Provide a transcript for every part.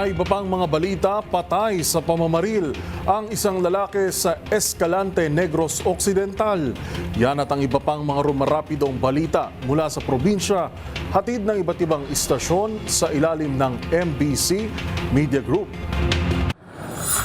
Sa iba pang mga balita, patay sa pamamaril ang isang lalaki sa Escalante Negros Occidental. Yan at ang iba pang mga rumarapidong balita mula sa probinsya, hatid ng iba't ibang istasyon sa ilalim ng MBC Media Group.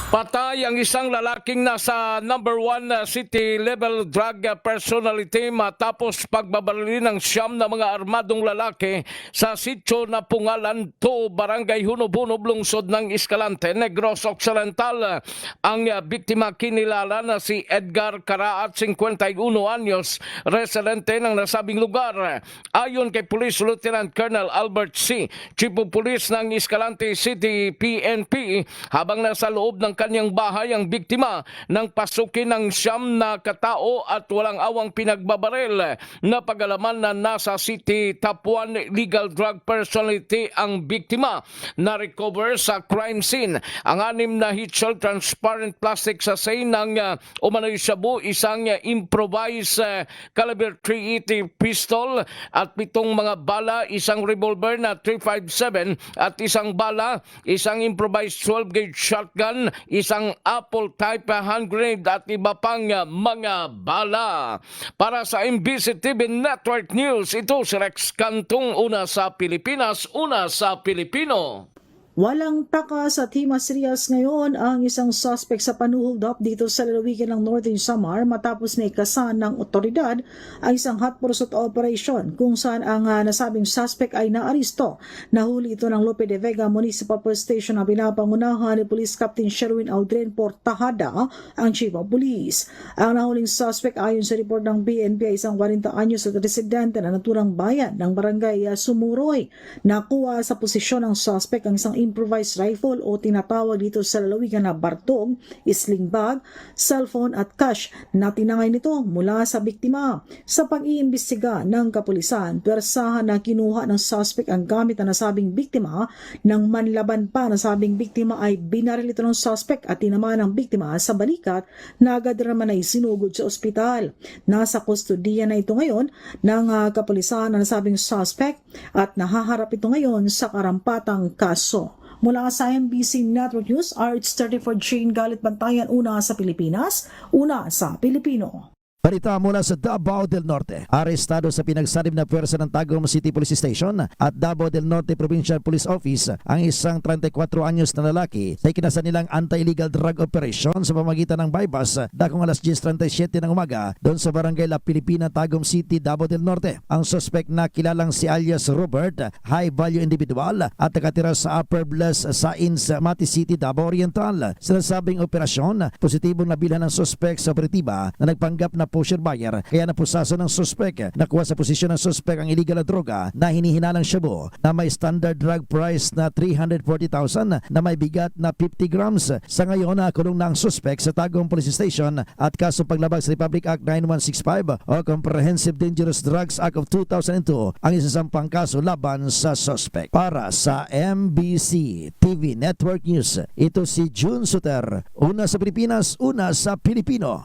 Patay ang isang lalaking nasa number 1 city level drug personality matapos pagbabarili ng siyam na mga armadong lalaki sa sitio na Pungalan 2, Barangay Hunob-Hunob, lungsod ng Escalante Negros Occidental. Ang biktima kinilala na si Edgar Caraat, 51 anyos, residente ng nasabing lugar. Ayon kay Police Lieutenant Colonel Albert C., Chief of Police ng Escalante City PNP, habang nasa loob ng kanyang bahay ang biktima nang pasukin ng siyam na katao at walang awang pinagbabaril. Napag-alaman na nasa City Top 1 legal drug personality ang biktima. Na-recover sa crime scene ang 6 na heat-shield transparent plastic sachet ng umano'y shabu, isang improvised caliber .380 pistol at 7 mga bala, isang revolver na .357 at isang bala, isang improvised 12-gauge shotgun, isang Apple type hand grenade at iba pang mga bala. Para sa MBC TV Network News, ito si Rex Cantong, una sa Pilipinas, una sa Pilipino. Walang takas at himas Rias ngayon ang isang suspect sa panuhold up dito sa lalawigan ng Northern Samar matapos na ikasan ng otoridad ang isang hot pursuit operation kung saan ang nasabing suspect ay naaristo. Nahuli ito ng Lope de Vega Municipal Police Station na pinapangunahan ni Police Captain Sherwin Aldrin Portajada, ang Chief of Police. Ang nahuling suspect ayon sa report ng PNP ay isang 40 anyos at residente na naturang bayan ng barangay Sumuroy. Nakuha sa posisyon ng suspect ang isang improvised rifle o tinatawag dito sa lalawigan na bartog, sling bag, cellphone at cash na tinangay nito mula sa biktima. Sa pag-iimbestiga ng kapulisan, persahan na kinuha ng suspect ang gamit na nasabing biktima. Nang manlaban pa nasabing biktima ay binaril ito ng suspect at tinamaan ng biktima sa balikat na agad naman ay sinugod sa ospital. Nasa kustodiya na ito ngayon ng kapulisan na nasabing suspect at nahaharap ito ngayon sa karampatang kaso. Mula sa MBC Network News, RH34 Jane Galit Bantayan, una sa Pilipinas, una sa Pilipino. Balita mula sa Davao del Norte. Arestado sa pinagsanib na pwersa ng Tagum City Police Station at Davao del Norte Provincial Police Office ang isang 34 anyos na lalaki sa ikinasan nilang anti-illegal drug operation sa pamagitan ng bypass dakong alas 10:37 ng umaga doon sa barangay La Pilipina, Tagum City, Davao del Norte. Ang suspect na kilalang si alias Robert, high value individual at nakatira sa Upper Bless sa Mati City, Davao Oriental. Sinasabing operasyon, positibong nabilhan ng suspect sa operatiba na nagpanggap na pusher buyer, kaya napusaso ng suspect. Nakuha sa posisyon ng suspect ang illegal na droga na hinihinalang shabu na may standard drug price na 340,000 na may bigat na 50 grams. Sa ngayon, nakulong na ang suspect sa Tagum Police Station at kaso paglabag sa Republic Act 9165 o Comprehensive Dangerous Drugs Act of 2002 ang isasampang kaso laban sa suspect. Para sa MBC TV Network News, ito si June Suter, una sa Pilipinas, una sa Pilipino.